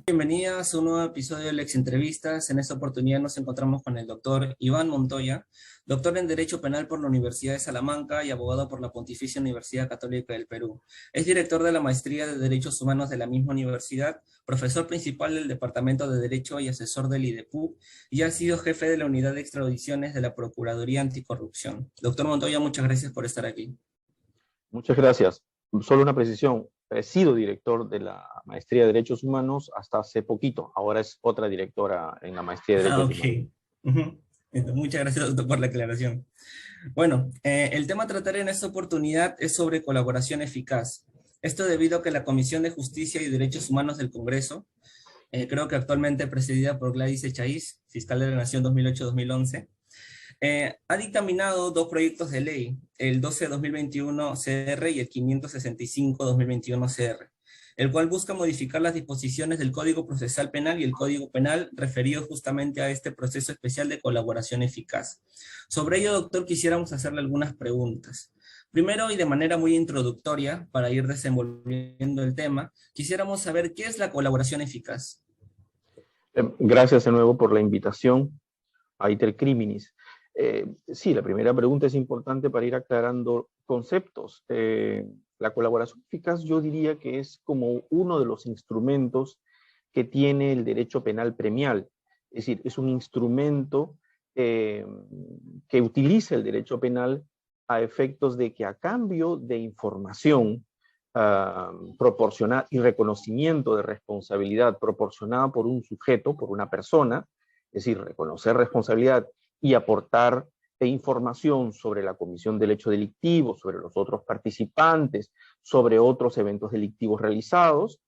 Bienvenidas a un nuevo episodio de Lex Entrevistas. En esta oportunidad nos encontramos con el doctor Iván Montoya, doctor en Derecho Penal por la Universidad de Salamanca y abogado por la Pontificia Universidad Católica del Perú. Es director de la Maestría de Derechos Humanos de la misma universidad, profesor principal del Departamento de Derecho y asesor del IDEPU, y ha sido jefe de la Unidad de Extradiciones de la Procuraduría Anticorrupción. Doctor Montoya, muchas gracias por estar aquí. Muchas gracias. Solo una precisión. He sido director de la Maestría de Derechos Humanos hasta hace poquito. Ahora es otra directora en la Maestría de Derechos Humanos. Muchas gracias, doctor, por la aclaración. Bueno, el tema a tratar en esta oportunidad es sobre colaboración eficaz. Esto debido a que la Comisión de Justicia y Derechos Humanos del Congreso, creo que actualmente presidida por Gladys Echaíz, fiscal de la Nación 2008-2011, ha dictaminado dos proyectos de ley, el 12-2021 CR y el 565-2021 CR, el cual busca modificar las disposiciones del Código Procesal Penal y el Código Penal referidos justamente a este proceso especial de colaboración eficaz. Sobre ello, doctor, quisiéramos hacerle algunas preguntas. Primero, y de manera muy introductoria, para ir desenvolviendo el tema, quisiéramos saber qué es la colaboración eficaz. Gracias de nuevo por la invitación a Iter Criminis. Sí, la primera pregunta es importante para ir aclarando conceptos. La colaboración eficaz yo diría que es como uno de los instrumentos que tiene el derecho penal premial. Es decir, es un instrumento que utiliza el derecho penal a efectos de que a cambio de información proporcionada y reconocimiento de responsabilidad proporcionada por un sujeto, por una persona, es decir, reconocer responsabilidad y aportar información sobre la comisión del hecho delictivo, sobre los otros participantes, sobre otros eventos delictivos realizados,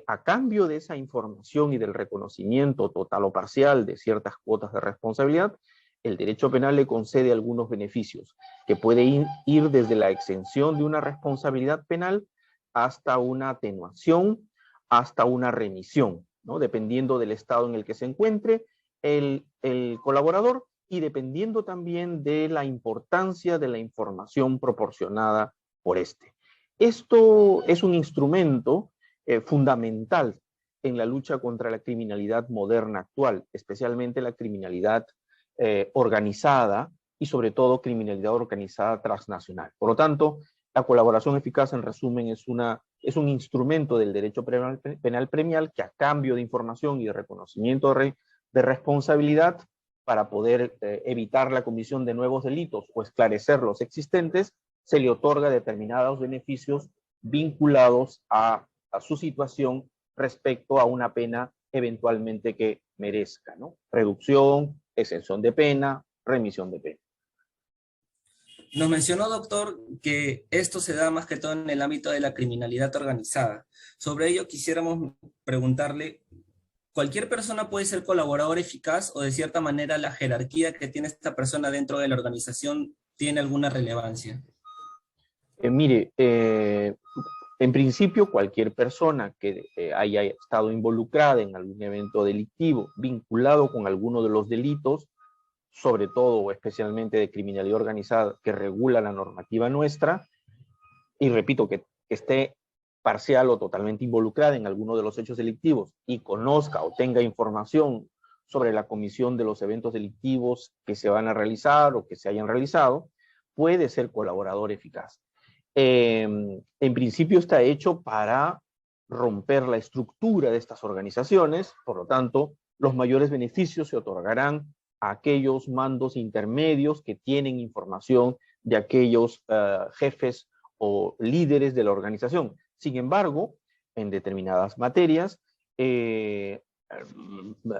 a cambio de esa información y del reconocimiento total o parcial de ciertas cuotas de responsabilidad, el derecho penal le concede algunos beneficios, que puede ir desde la exención de una responsabilidad penal hasta una atenuación, hasta una remisión, ¿no? Dependiendo del estado en el que se encuentre el colaborador y dependiendo también de la importancia de la información proporcionada por este. Esto es un instrumento fundamental en la lucha contra la criminalidad moderna actual, especialmente la criminalidad organizada y sobre todo criminalidad organizada transnacional. Por lo tanto, la colaboración eficaz, en resumen, es un instrumento del derecho penal premial que a cambio de información y de reconocimiento de responsabilidad para poder evitar la comisión de nuevos delitos o esclarecer los existentes, se le otorga determinados beneficios vinculados a su situación respecto a una pena eventualmente que merezca, ¿no? Reducción, exención de pena, remisión de pena. Nos mencionó, doctor, que esto se da más que todo en el ámbito de la criminalidad organizada. Sobre ello quisiéramos preguntarle, ¿cualquier persona puede ser colaborador eficaz o de cierta manera la jerarquía que tiene esta persona dentro de la organización tiene alguna relevancia? Mire, en principio cualquier persona que haya estado involucrada en algún evento delictivo vinculado con alguno de los delitos, sobre todo o especialmente de criminalidad organizada que regula la normativa nuestra, y repito que esté parcial o totalmente involucrada en alguno de los hechos delictivos y conozca o tenga información sobre la comisión de los eventos delictivos que se van a realizar o que se hayan realizado, puede ser colaborador eficaz. En principio está hecho para romper la estructura de estas organizaciones, por lo tanto, los mayores beneficios se otorgarán a aquellos mandos intermedios que tienen información de aquellos jefes o líderes de la organización. Sin embargo, en determinadas materias,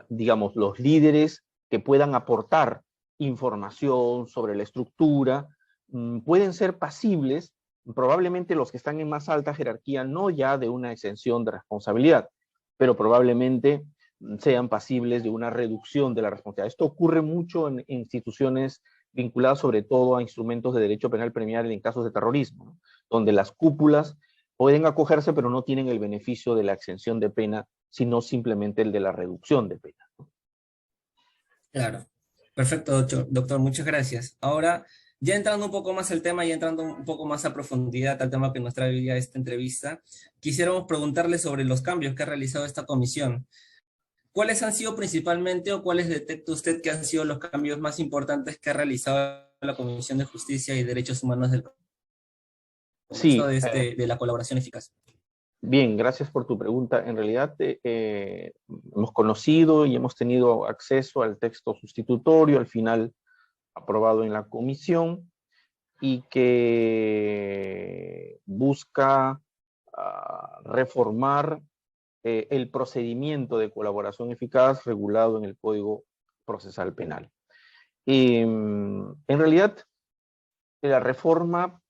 digamos, los líderes que puedan aportar información sobre la estructura pueden ser pasibles, probablemente los que están en más alta jerarquía, no ya de una exención de responsabilidad, pero probablemente sean pasibles de una reducción de la responsabilidad. Esto ocurre mucho en instituciones vinculadas sobre todo a instrumentos de derecho penal premial en casos de terrorismo, ¿no? Donde las cúpulas pueden acogerse, pero no tienen el beneficio de la exención de pena, sino simplemente el de la reducción de pena, ¿no? Claro. Perfecto, doctor, muchas gracias. Ahora, ya entrando un poco más al tema y entrando un poco más a profundidad al tema que nos trae hoy día esta entrevista, quisiéramos preguntarle sobre los cambios que ha realizado esta comisión. ¿Cuáles han sido principalmente o cuáles detecta usted que han sido los cambios más importantes que ha realizado la Comisión de Justicia y Derechos Humanos del Congreso Sí, de la colaboración eficaz? bien, gracias por tu pregunta. En realidad, hemos conocido y hemos tenido acceso al texto sustitutorio, al final aprobado en la comisión, y que busca reformar el procedimiento de colaboración eficaz regulado en el Código Procesal Penal. En realidad, la reforma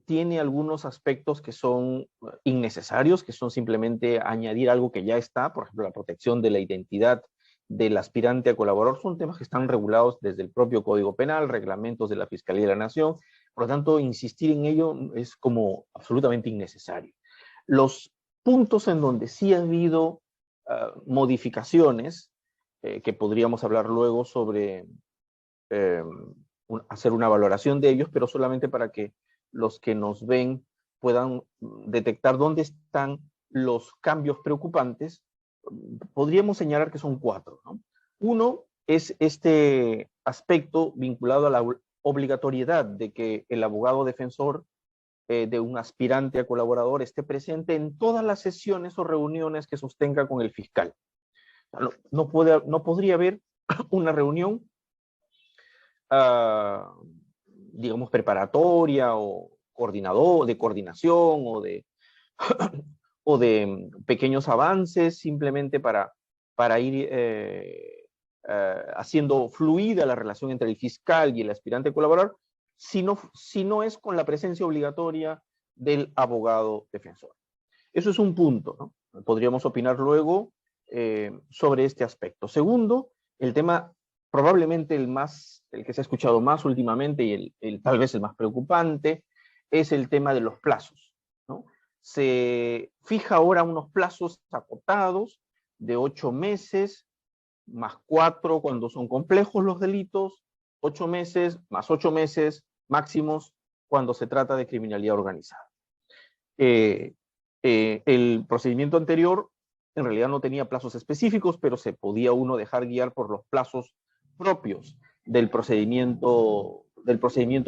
tiene algunos aspectos que son innecesarios, que son simplemente añadir algo que ya está, por ejemplo, la protección de la identidad del aspirante a colaborador, son temas que están regulados desde el propio Código Penal, reglamentos de la Fiscalía de la Nación, por lo tanto, insistir en ello es como absolutamente innecesario. Los puntos en donde sí ha habido modificaciones, que podríamos hablar luego sobre hacer una valoración de ellos, pero solamente para que los que nos ven puedan detectar dónde están los cambios preocupantes. Podríamos señalar que son 4, ¿no? Uno es este aspecto vinculado a la obligatoriedad de que el abogado defensor de un aspirante a colaborador esté presente en todas las sesiones o reuniones que sostenga con el fiscal. No podría haber una reunión digamos, preparatoria o coordinador, de coordinación o de pequeños avances simplemente para ir haciendo fluida la relación entre el fiscal y el aspirante colaborador, si no es con la presencia obligatoria del abogado defensor. Eso es un punto, ¿no? Podríamos opinar luego sobre este aspecto. Segundo, el tema probablemente el que se ha escuchado más últimamente y tal vez el más preocupante, es el tema de los plazos, ¿no? Se fija ahora unos plazos acotados de 8 meses, más 4 cuando son complejos los delitos, 8 meses, más 8 meses máximos cuando se trata de criminalidad organizada. El procedimiento anterior en realidad no tenía plazos específicos, pero se podía uno dejar guiar por los plazos propios del procedimiento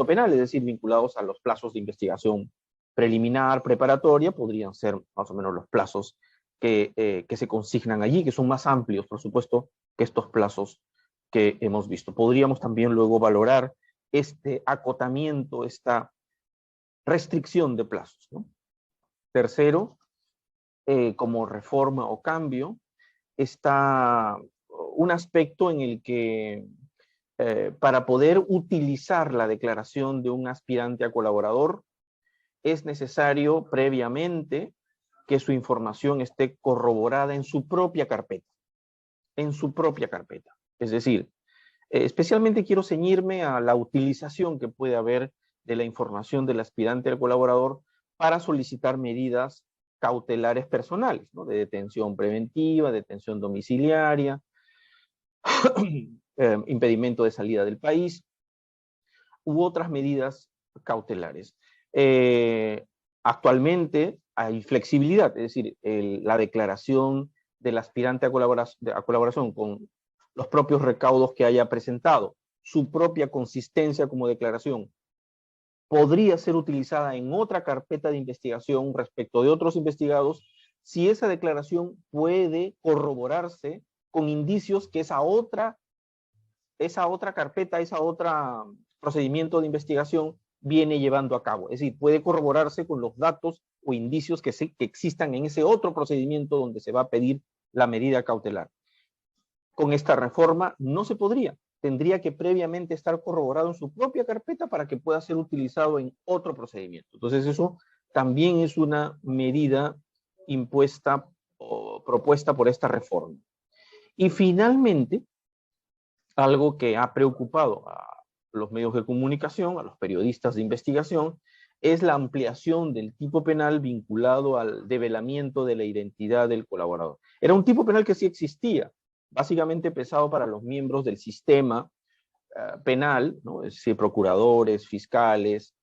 penal, es decir, vinculados a los plazos de investigación preliminar, preparatoria, podrían ser más o menos los plazos que se consignan allí, que son más amplios, por supuesto, que estos plazos que hemos visto. Podríamos también luego valorar este acotamiento, esta restricción de plazos, ¿no? Tercero, como reforma o cambio, está un aspecto en el que para poder utilizar la declaración de un aspirante a colaborador es necesario previamente que su información esté corroborada en su propia carpeta. En su propia carpeta. Es decir, especialmente quiero ceñirme a la utilización que puede haber de la información del aspirante al colaborador para solicitar medidas cautelares personales, ¿no? De detención preventiva, detención domiciliaria, impedimento de salida del país, u otras medidas cautelares. Actualmente hay flexibilidad, es decir, la declaración del aspirante a colaboración con los propios recaudos que haya presentado, su propia consistencia como declaración, podría ser utilizada en otra carpeta de investigación respecto de otros investigados si esa declaración puede corroborarse con indicios que esa otra carpeta, esa otra procedimiento de investigación viene llevando a cabo. Es decir, puede corroborarse con los datos o indicios que existan en ese otro procedimiento donde se va a pedir la medida cautelar. Con esta reforma no se podría. Tendría que previamente estar corroborado en su propia carpeta para que pueda ser utilizado en otro procedimiento. Entonces eso también es una medida impuesta o propuesta por esta reforma. Y finalmente, algo que ha preocupado a los medios de comunicación, a los periodistas de investigación, es la ampliación del tipo penal vinculado al develamiento de la identidad del colaborador. Era un tipo penal que sí existía, básicamente pensado para los miembros del sistema penal, ¿no? Es decir, procuradores, fiscales,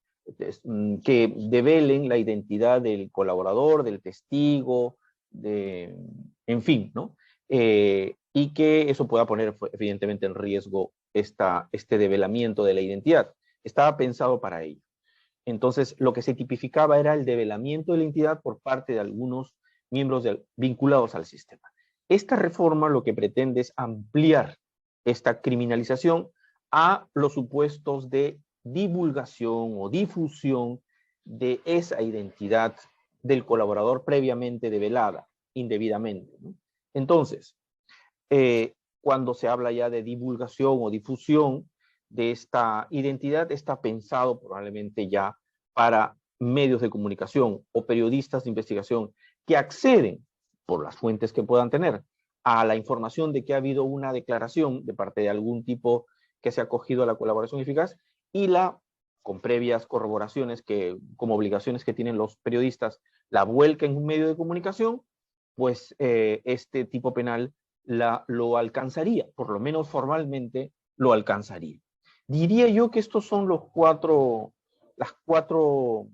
que develen la identidad del colaborador, del testigo, en fin, ¿no? Y que eso pueda poner evidentemente en riesgo este develamiento de la identidad. Estaba pensado para ello. Entonces, lo que se tipificaba era el develamiento de la identidad por parte de algunos miembros vinculados al sistema. Esta reforma lo que pretende es ampliar esta criminalización a los supuestos de divulgación o difusión de esa identidad del colaborador previamente develada, indebidamente, ¿no? Entonces, cuando se habla ya de divulgación o difusión de esta identidad, está pensado probablemente ya para medios de comunicación o periodistas de investigación que acceden, por las fuentes que puedan tener, a la información de que ha habido una declaración de parte de algún tipo que se ha acogido a la colaboración eficaz y con previas corroboraciones como obligaciones que tienen los periodistas, la vuelca en un medio de comunicación, pues este tipo penal lo alcanzaría, por lo menos formalmente lo alcanzaría. Diría yo que estos son las cuatro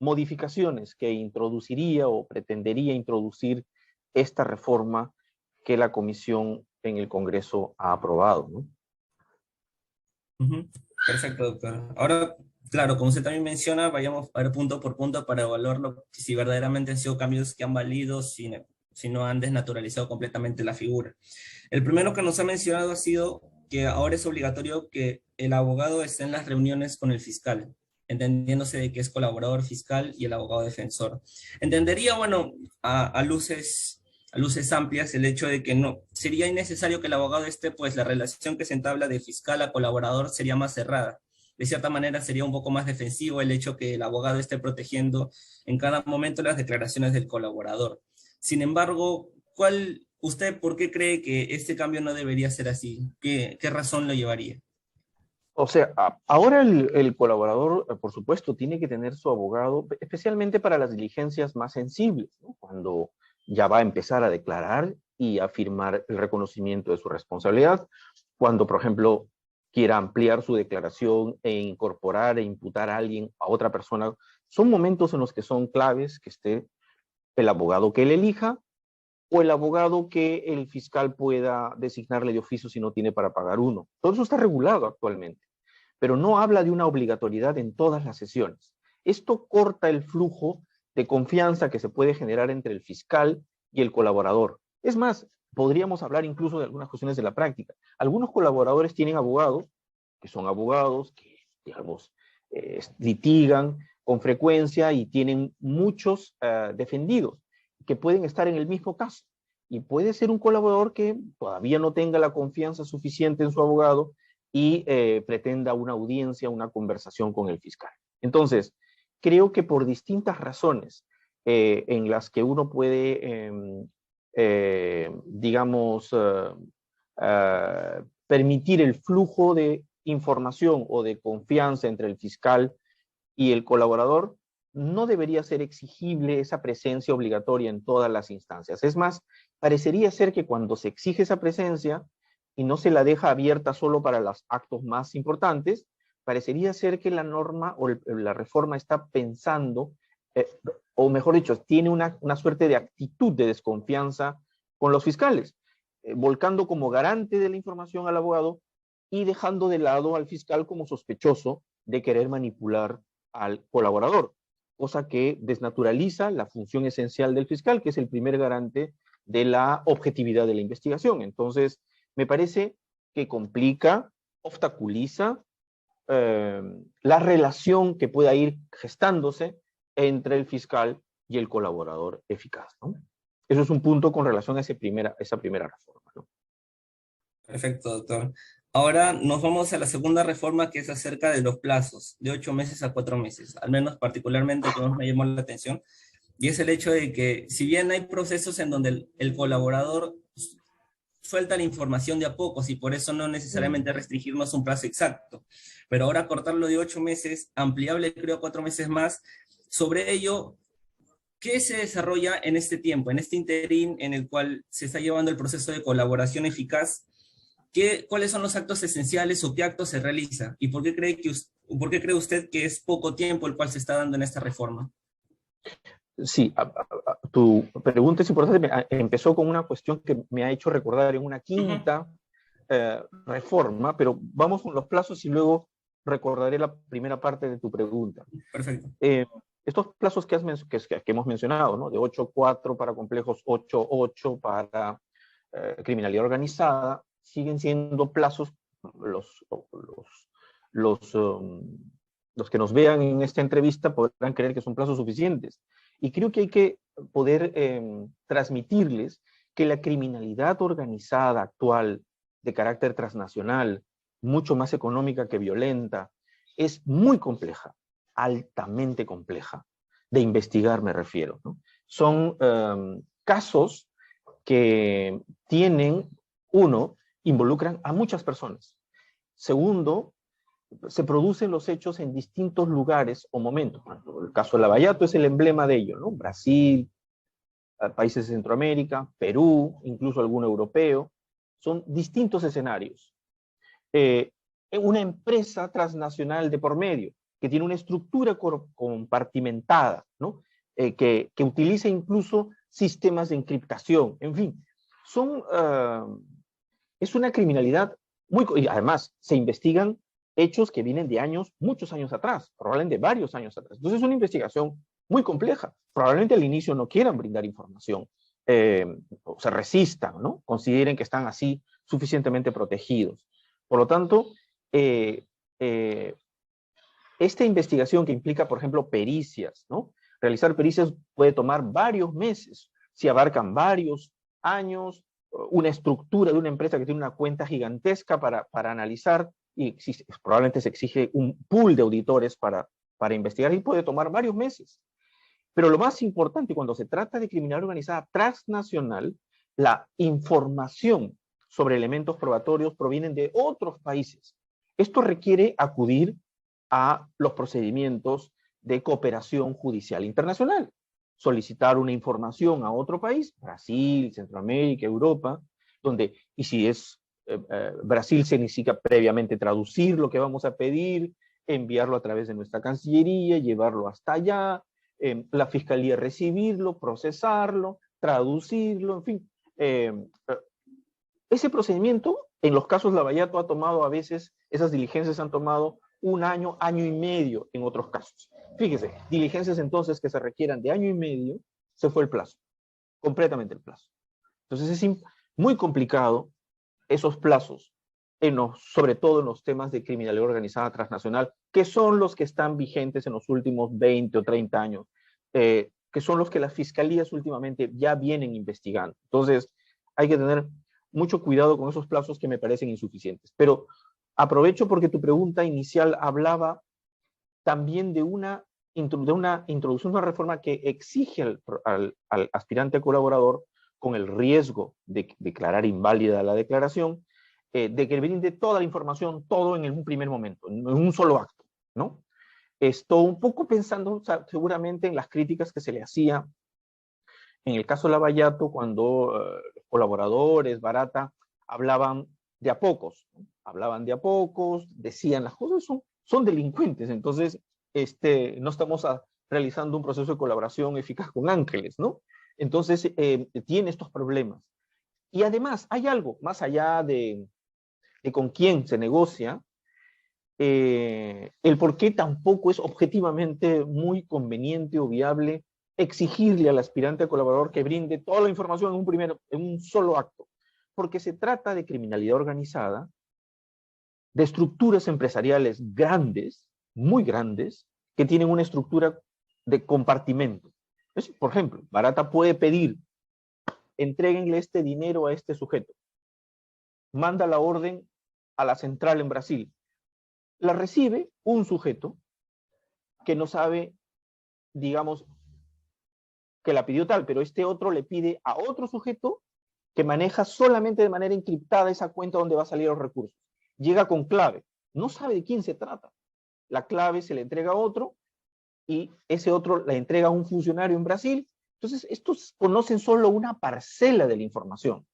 modificaciones que introduciría o pretendería introducir esta reforma que la Comisión en el Congreso ha aprobado, ¿no? Perfecto, doctor. Ahora, claro, como usted también menciona, vayamos a ver punto por punto para evaluarlo, si verdaderamente han sido cambios que han valido, si no han desnaturalizado completamente la figura. El primero que nos ha mencionado ha sido que ahora es obligatorio que el abogado esté en las reuniones con el fiscal, entendiéndose de que es colaborador fiscal y el abogado defensor. Entendería, bueno, a luces amplias el hecho de que no sería innecesario que el abogado esté, pues la relación que se entabla de fiscal a colaborador sería más cerrada. De cierta manera sería un poco más defensivo el hecho que el abogado esté protegiendo en cada momento las declaraciones del colaborador. Sin embargo, ¿usted por qué cree que este cambio no debería ser así? ¿Qué razón lo llevaría? O sea, ahora el colaborador, por supuesto, tiene que tener su abogado, especialmente para las diligencias más sensibles, ¿no? Cuando ya va a empezar a declarar y a firmar el reconocimiento de su responsabilidad, cuando, por ejemplo, quiera ampliar su declaración e incorporar e imputar a alguien, a otra persona, son momentos en los que son claves que esté el abogado que él elija o el abogado que el fiscal pueda designarle de oficio si no tiene para pagar uno. Todo eso está regulado actualmente, pero no habla de una obligatoriedad en todas las sesiones. Esto corta el flujo de confianza que se puede generar entre el fiscal y el colaborador. Es más, podríamos hablar incluso de algunas cuestiones de la práctica. Algunos colaboradores tienen abogados, que son abogados que, digamos, litigan con frecuencia y tienen muchos defendidos que pueden estar en el mismo caso. Y puede ser un colaborador que todavía no tenga la confianza suficiente en su abogado y pretenda una audiencia, una conversación con el fiscal. Entonces, creo que por distintas razones en las que uno puede, digamos, permitir el flujo de información o de confianza entre el fiscal y el colaborador, no debería ser exigible esa presencia obligatoria en todas las instancias. Es más, parecería ser que cuando se exige esa presencia y no se la deja abierta solo para los actos más importantes, parecería ser que la norma o la reforma está pensando, o mejor dicho, tiene una suerte de actitud de desconfianza con los fiscales, volcando como garante de la información al abogado y dejando de lado al fiscal como sospechoso de querer manipular al colaborador, cosa que desnaturaliza la función esencial del fiscal, que es el primer garante de la objetividad de la investigación. Entonces, me parece que complica, obstaculiza la relación que pueda ir gestándose entre el fiscal y el colaborador eficaz, ¿no? Eso es un punto con relación a esa primera reforma, ¿no? Perfecto, doctor. Ahora nos vamos a la segunda reforma, que es acerca de los plazos, de 8 meses a 4 meses, al menos particularmente que más me llamó la atención, y es el hecho de que si bien hay procesos en donde el colaborador suelta la información de a pocos y por eso no necesariamente restringirnos un plazo exacto, pero ahora cortarlo de 8 meses, ampliable creo 4 meses más, sobre ello, ¿qué se desarrolla en este tiempo, en este interín en el cual se está llevando el proceso de colaboración eficaz? ¿Cuáles son los actos esenciales o qué actos se realiza? ¿Y por qué cree usted que es poco tiempo el cual se está dando en esta reforma? Sí, tu pregunta es importante. Empezó con una cuestión que me ha hecho recordar en una quinta reforma, pero vamos con los plazos y luego recordaré la primera parte de tu pregunta. Perfecto. Estos plazos que hemos mencionado, ¿no? De 8.4 para complejos, 8.8 para criminalidad organizada, siguen siendo plazos, los que nos vean en esta entrevista podrán creer que son plazos suficientes. Y creo que hay que poder transmitirles que la criminalidad organizada actual de carácter transnacional, mucho más económica que violenta, es muy compleja, altamente compleja, de investigar me refiero, ¿no? Son casos que involucran a muchas personas. Segundo, se producen los hechos en distintos lugares o momentos. El caso de Lavallato es el emblema de ello, ¿no? Brasil, países de Centroamérica, Perú, incluso algún europeo. Son distintos escenarios. Una empresa transnacional de por medio, que tiene una estructura compartimentada, ¿no? Que utiliza incluso sistemas de encriptación, en fin. Es una criminalidad y además se investigan hechos que vienen de años, muchos años atrás, probablemente varios años atrás. Entonces es una investigación muy compleja. Probablemente al inicio no quieran brindar información, o se resistan, ¿no? Consideren que están así suficientemente protegidos. Por lo tanto, esta investigación que implica, por ejemplo, pericias, ¿no? Realizar pericias puede tomar varios meses, si abarcan varios años, una estructura de una empresa que tiene una cuenta gigantesca para analizar, y probablemente se exige un pool de auditores para investigar, y puede tomar varios meses. Pero lo más importante, cuando se trata de criminalidad organizada transnacional, la información sobre elementos probatorios provienen de otros países. Esto requiere acudir a los procedimientos de cooperación judicial internacional. Solicitar una información a otro país, Brasil, Centroamérica, Europa, y si es Brasil, se necesita previamente traducir lo que vamos a pedir, enviarlo a través de nuestra Cancillería, llevarlo hasta allá, la Fiscalía recibirlo, procesarlo, traducirlo, en fin. Ese procedimiento, en los casos Lavallato, ha tomado a veces, esas diligencias han tomado un año, año y medio en otros casos. Fíjese, diligencias entonces que se requieran de año y medio, se fue el plazo, completamente el plazo. Entonces es muy complicado esos plazos, sobre todo en los temas de criminalidad organizada transnacional, que son los que están vigentes en los últimos 20 o 30 años, que son los que las fiscalías últimamente ya vienen investigando. Entonces, hay que tener mucho cuidado con esos plazos que me parecen insuficientes. Pero aprovecho porque tu pregunta inicial hablaba también de una introducción de una reforma que exige al aspirante colaborador, con el riesgo de declarar inválida la declaración, de que brinde toda la información, todo en un primer momento, en un solo acto, ¿no? Estoy un poco pensando, o sea, seguramente en las críticas que se le hacía en el caso de Lavallato, cuando los colaboradores, Barata, hablaban de a pocos, ¿no? Hablaban de a pocos, decían las cosas, son delincuentes, entonces no estamos realizando un proceso de colaboración eficaz con ángeles, ¿no? Entonces, tiene estos problemas. Y además, hay algo, más allá de con quién se negocia, el por qué tampoco es objetivamente muy conveniente o viable exigirle al aspirante a colaborador que brinde toda la información en un solo acto. Porque se trata de criminalidad organizada, de estructuras empresariales grandes, muy grandes, que tienen una estructura de compartimento. Por ejemplo, Barata puede pedir, entréguenle este dinero a este sujeto. Manda la orden a la central en Brasil. La recibe un sujeto que no sabe, digamos, que la pidió tal, pero este otro le pide a otro sujeto que maneja solamente de manera encriptada esa cuenta donde va a salir los recursos. Llega con clave. No sabe de quién se trata. La clave se le entrega a otro y ese otro la entrega a un funcionario en Brasil. Entonces, estos conocen solo una parcela de la información.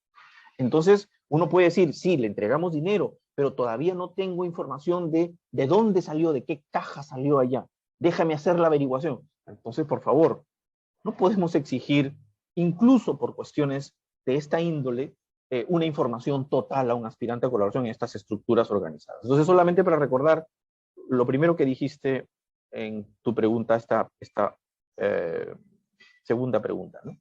Entonces, Uno puede decir, sí, le entregamos dinero, pero todavía no tengo información de dónde salió, de qué caja salió allá. Déjame hacer la averiguación. Entonces, por favor, no podemos exigir, incluso por cuestiones de esta índole, una información total a un aspirante a colaboración en estas estructuras organizadas. Entonces, solamente para recordar lo primero que dijiste en tu pregunta, esta segunda pregunta, ¿no?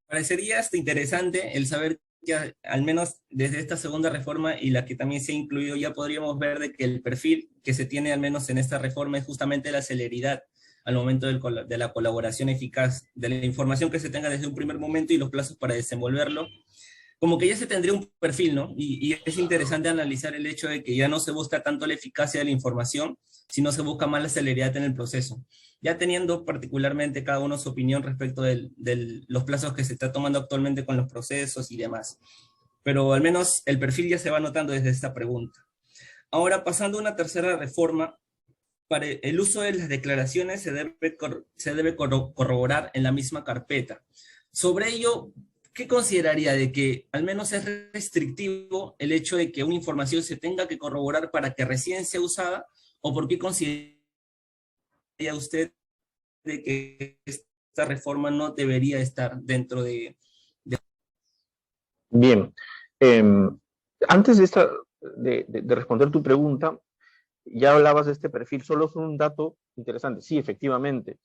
Parecería hasta interesante el saber que al menos desde esta segunda reforma y la que también se ha incluido, ya podríamos ver de que el perfil que se tiene al menos en esta reforma es justamente la celeridad al momento de la colaboración eficaz, de la información que se tenga desde un primer momento y los plazos para desenvolverlo, como que ya se tendría un perfil, ¿no? Y es interesante analizar el hecho de que ya no se busca tanto la eficacia de la información, sino se busca más la celeridad en el proceso. Ya teniendo particularmente cada uno su opinión respecto de los plazos que se está tomando actualmente con los procesos y demás. Pero al menos el perfil ya se va notando desde esta pregunta. Ahora, pasando a una tercera reforma, para el uso de las declaraciones se debe corroborar en la misma carpeta. Sobre ello, ¿qué consideraría de que al menos es restrictivo el hecho de que una información se tenga que corroborar para que recién sea usada? ¿O por qué consideraría usted de que esta reforma no debería estar dentro de... Bien, antes de responder tu pregunta, ya hablabas de este perfil, solo es un dato interesante. Sí, efectivamente,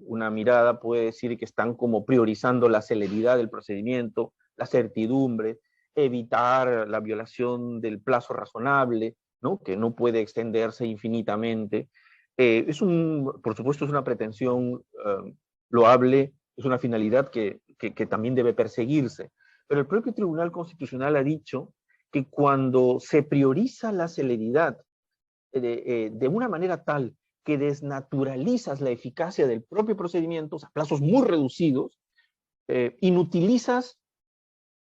una mirada puede decir que están como priorizando la celeridad del procedimiento, la certidumbre, evitar la violación del plazo razonable, ¿no? Que no puede extenderse infinitamente. Por supuesto, es una pretensión loable, es una finalidad que también debe perseguirse. Pero el propio Tribunal Constitucional ha dicho que cuando se prioriza la celeridad de una manera tal que desnaturalizas la eficacia del propio procedimiento, o sea, plazos muy reducidos, inutilizas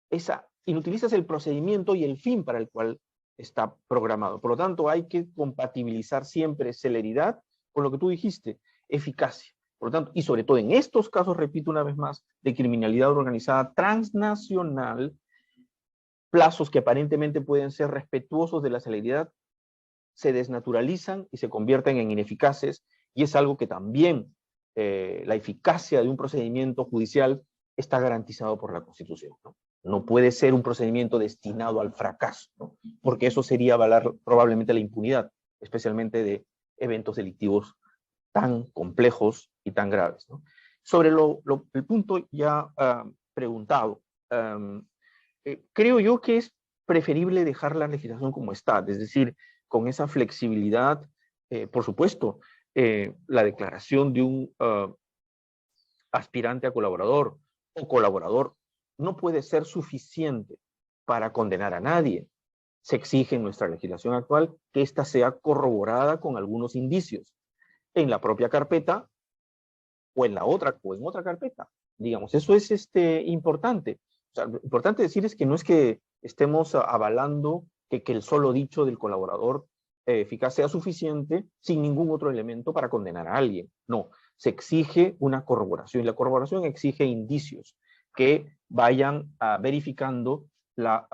el procedimiento y el fin para el cual está programado. Por lo tanto, hay que compatibilizar siempre celeridad con lo que tú dijiste, eficacia. Por lo tanto, y sobre todo en estos casos, repito una vez más, de criminalidad organizada transnacional, plazos que aparentemente pueden ser respetuosos de la celeridad, se desnaturalizan y se convierten en ineficaces, y es algo que también la eficacia de un procedimiento judicial está garantizado por la Constitución, ¿no? No puede ser un procedimiento destinado al fracaso, ¿no? Porque eso sería avalar probablemente la impunidad, especialmente de eventos delictivos tan complejos y tan graves, ¿no? Sobre el punto ya preguntado, creo yo que es preferible dejar la legislación como está, es decir, con esa flexibilidad, por supuesto, la declaración de un aspirante a colaborador o colaborador no puede ser suficiente para condenar a nadie. Se exige en nuestra legislación actual que ésta sea corroborada con algunos indicios en la propia carpeta o en otra carpeta. Digamos, eso es importante. O sea, lo importante decir es que no es que estemos avalando que el solo dicho del colaborador eficaz sea suficiente sin ningún otro elemento para condenar a alguien. No, se exige una corroboración, y la corroboración exige indicios que vayan verificando la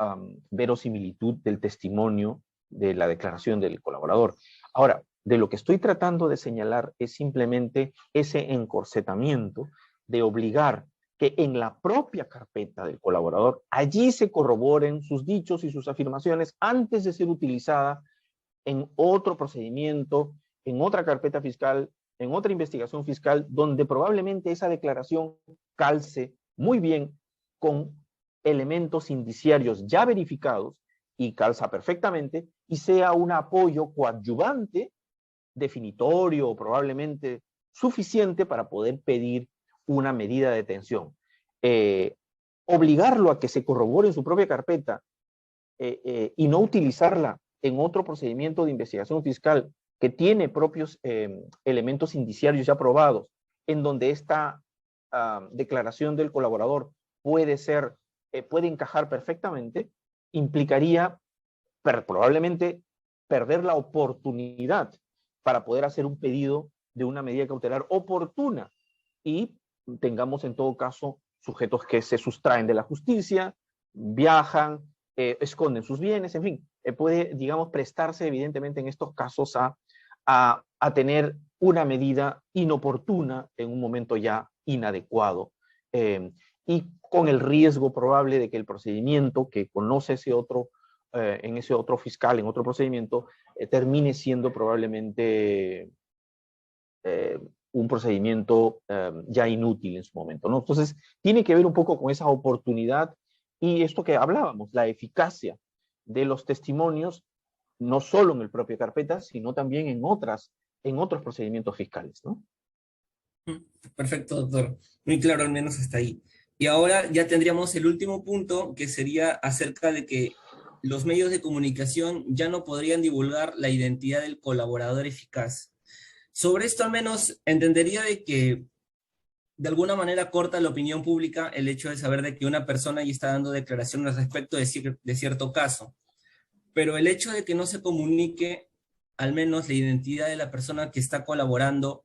verosimilitud del testimonio de la declaración del colaborador. Ahora, de lo que estoy tratando de señalar es simplemente ese encorsetamiento de obligar que en la propia carpeta del colaborador, allí se corroboren sus dichos y sus afirmaciones antes de ser utilizada en otro procedimiento, en otra carpeta fiscal, en otra investigación fiscal, donde probablemente esa declaración calce muy bien con elementos indiciarios ya verificados y calza perfectamente y sea un apoyo coadyuvante, definitorio o probablemente suficiente para poder pedir una medida de detención. Obligarlo a que se corrobore en su propia carpeta y no utilizarla en otro procedimiento de investigación fiscal que tiene propios elementos indiciarios ya probados, en donde esta declaración del colaborador puede encajar perfectamente, implicaría probablemente perder la oportunidad para poder hacer un pedido de una medida cautelar oportuna y tengamos en todo caso sujetos que se sustraen de la justicia, viajan, esconden sus bienes, en fin, puede, digamos, prestarse evidentemente en estos casos a tener una medida inoportuna en un momento ya inadecuado, y con el riesgo probable de que el procedimiento que conoce ese otro, en ese otro fiscal, en otro procedimiento, termine siendo probablemente un procedimiento ya inútil en su momento, ¿no? Entonces, tiene que ver un poco con esa oportunidad y esto que hablábamos, la eficacia de los testimonios, no solo en el propio carpeta, sino también en otros procedimientos fiscales, ¿no? Perfecto, doctor. Muy claro, al menos hasta ahí. Y ahora ya tendríamos el último punto, que sería acerca de que los medios de comunicación ya no podrían divulgar la identidad del colaborador eficaz. Sobre esto al menos entendería de que de alguna manera corta la opinión pública el hecho de saber de que una persona ya está dando declaraciones respecto de cierto caso. Pero el hecho de que no se comunique al menos la identidad de la persona que está colaborando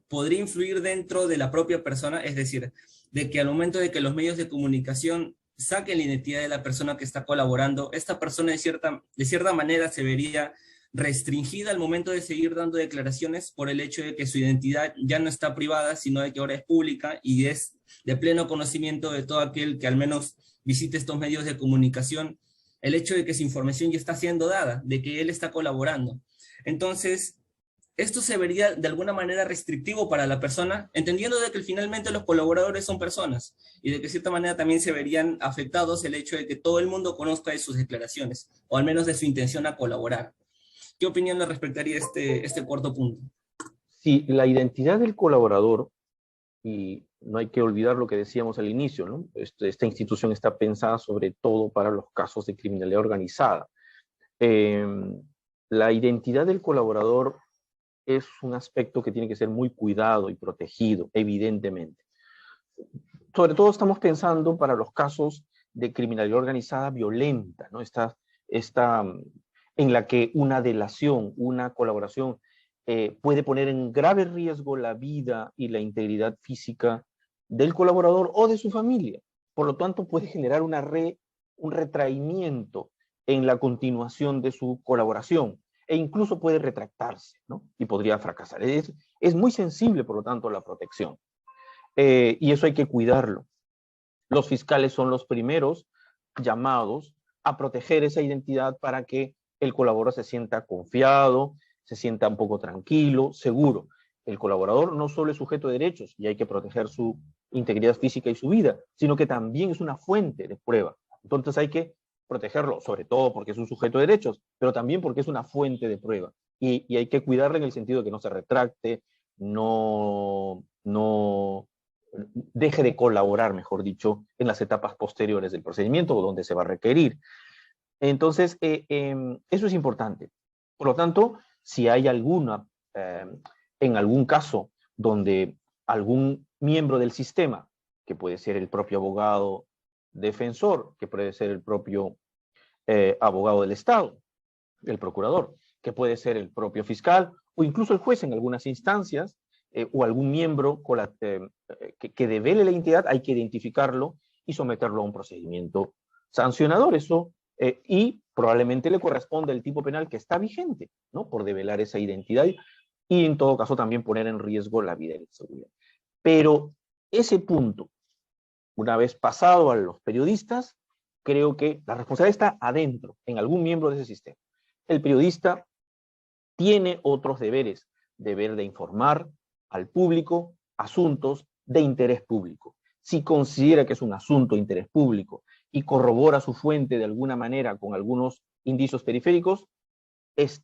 podría influir dentro de la propia persona, es decir, de que al momento de que los medios de comunicación saquen la identidad de la persona que está colaborando, esta persona de cierta manera se vería restringida al momento de seguir dando declaraciones por el hecho de que su identidad ya no está privada, sino de que ahora es pública y es de pleno conocimiento de todo aquel que al menos visite estos medios de comunicación, el hecho de que su información ya está siendo dada, de que él está colaborando. Entonces, esto se vería de alguna manera restrictivo para la persona, entendiendo de que finalmente los colaboradores son personas y de que de cierta manera también se verían afectados el hecho de que todo el mundo conozca de sus declaraciones, o al menos de su intención a colaborar. ¿Qué opinión le respectaría este cuarto punto? Sí, la identidad del colaborador, y no hay que olvidar lo que decíamos al inicio, ¿no? Esta institución está pensada sobre todo para los casos de criminalidad organizada. Eh, la identidad del colaborador es un aspecto que tiene que ser muy cuidado y protegido, evidentemente. Sobre todo estamos pensando para los casos de criminalidad organizada violenta, ¿no? Esta en la que una delación, una colaboración puede poner en grave riesgo la vida y la integridad física del colaborador o de su familia. Por lo tanto, puede generar un retraimiento en la continuación de su colaboración e incluso puede retractarse, ¿no? Y podría fracasar. Es muy sensible, por lo tanto, la protección. Y eso hay que cuidarlo. Los fiscales son los primeros llamados a proteger esa identidad para que el colaborador se sienta confiado, se sienta un poco tranquilo, seguro. El colaborador no solo es sujeto de derechos y hay que proteger su integridad física y su vida, sino que también es una fuente de prueba. Entonces hay que protegerlo, sobre todo porque es un sujeto de derechos, pero también porque es una fuente de prueba. Y hay que cuidarlo en el sentido de que no se retracte, no deje de colaborar, mejor dicho, en las etapas posteriores del procedimiento o donde se va a requerir. Entonces, eso es importante. Por lo tanto, si hay en algún caso donde algún miembro del sistema, que puede ser el propio abogado defensor, que puede ser el propio abogado del Estado, el procurador, que puede ser el propio fiscal o incluso el juez en algunas instancias, o algún miembro que devele la identidad, hay que identificarlo y someterlo a un procedimiento sancionador. Eso, y probablemente le corresponde el tipo penal que está vigente, ¿no? Por develar esa identidad y en todo caso también poner en riesgo la vida y la seguridad. Pero ese punto, una vez pasado a los periodistas, creo que la responsabilidad está adentro, en algún miembro de ese sistema. El periodista tiene otros deberes, deber de informar al público asuntos de interés público. Si considera que es un asunto de interés público y corrobora su fuente de alguna manera con algunos indicios periféricos, es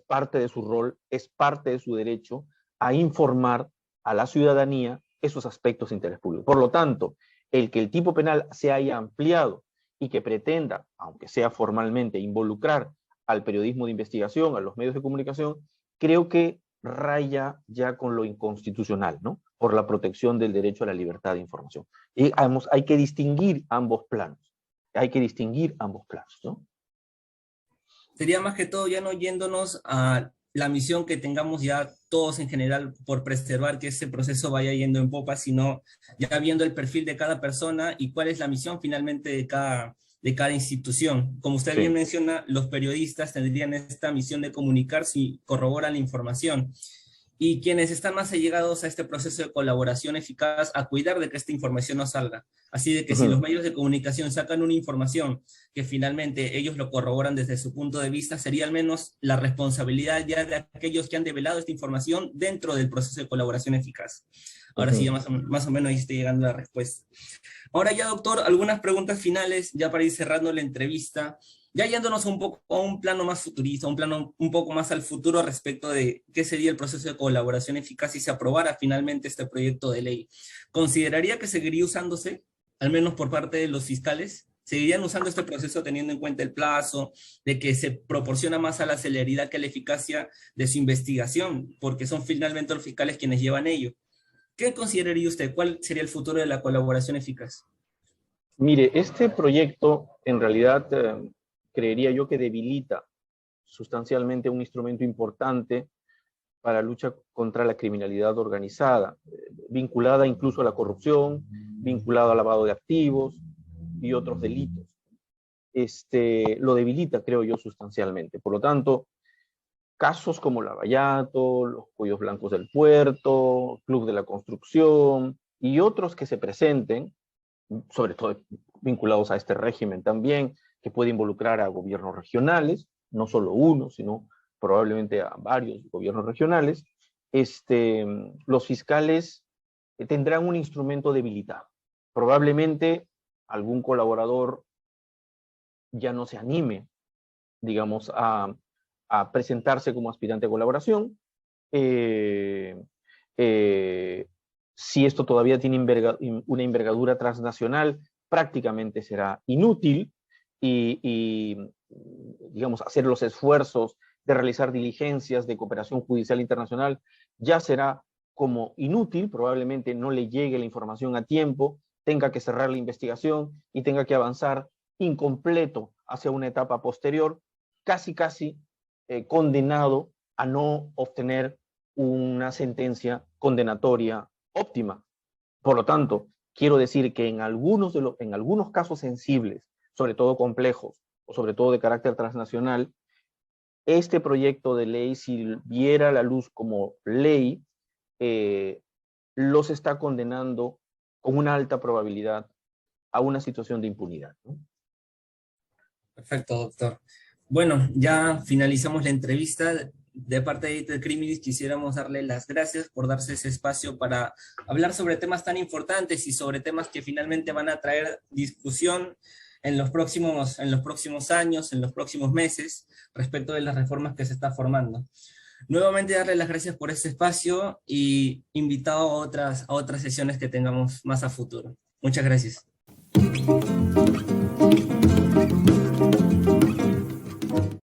parte de su rol, es parte de su derecho a informar a la ciudadanía esos aspectos de interés público. Por lo tanto, el que el tipo penal se haya ampliado y que pretenda, aunque sea formalmente, involucrar al periodismo de investigación, a los medios de comunicación, creo que raya ya con lo inconstitucional, ¿no? Por la protección del derecho a la libertad de información. Y hay que distinguir ambos planos. Hay que distinguir ambos planos, ¿no? Sería más que todo ya no yéndonos a la misión que tengamos ya todos en general por preservar que ese proceso vaya yendo en popa, sino ya viendo el perfil de cada persona y cuál es la misión finalmente de cada institución. Como usted bien menciona, los periodistas tendrían esta misión de comunicar si corroboran la información. Y quienes están más allegados a este proceso de colaboración eficaz, a cuidar de que esta información no salga. Así de que si los medios de comunicación sacan una información que finalmente ellos lo corroboran desde su punto de vista, sería al menos la responsabilidad ya de aquellos que han develado esta información dentro del proceso de colaboración eficaz. Ahora sí, ya más o menos ahí está llegando la respuesta. Ahora ya, doctor, algunas preguntas finales, ya para ir cerrando la entrevista. Ya yéndonos un poco a un plano más futurista, un plano un poco más al futuro respecto de qué sería el proceso de colaboración eficaz si se aprobara finalmente este proyecto de ley. ¿Consideraría que seguiría usándose, al menos por parte de los fiscales? ¿Seguirían usando este proceso teniendo en cuenta el plazo, de que se proporciona más a la celeridad que a la eficacia de su investigación? Porque son finalmente los fiscales quienes llevan ello. ¿Qué consideraría usted? ¿Cuál sería el futuro de la colaboración eficaz? Mire, este proyecto en realidad creería yo que debilita sustancialmente un instrumento importante para la lucha contra la criminalidad organizada, vinculada incluso a la corrupción, vinculada al lavado de activos y otros delitos. Lo debilita, creo yo, sustancialmente. Por lo tanto, casos como Lavallato, los Cuellos Blancos del Puerto, Club de la Construcción y otros que se presenten, sobre todo vinculados a este régimen también, que puede involucrar a gobiernos regionales, no solo uno, sino probablemente a varios gobiernos regionales, los fiscales tendrán un instrumento debilitado. Probablemente algún colaborador ya no se anime, digamos, a presentarse como aspirante a colaboración. Si esto todavía tiene una envergadura transnacional, prácticamente será inútil y, digamos, hacer los esfuerzos de realizar diligencias de cooperación judicial internacional ya será como inútil, probablemente no le llegue la información a tiempo, tenga que cerrar la investigación y tenga que avanzar incompleto hacia una etapa posterior, casi condenado a no obtener una sentencia condenatoria óptima. Por lo tanto, quiero decir que en algunos casos sensibles, sobre todo complejos, o sobre todo de carácter transnacional, este proyecto de ley, si viera la luz como ley, los está condenando con una alta probabilidad a una situación de impunidad, ¿no? Perfecto, doctor. Bueno, ya finalizamos la entrevista. De parte de Iter Criminis quisiéramos darle las gracias por darse ese espacio para hablar sobre temas tan importantes y sobre temas que finalmente van a traer discusión en los próximos años, en los próximos meses, respecto de las reformas que se está formando. Nuevamente darle las gracias por este espacio y invitado a otras sesiones que tengamos más a futuro. Muchas gracias.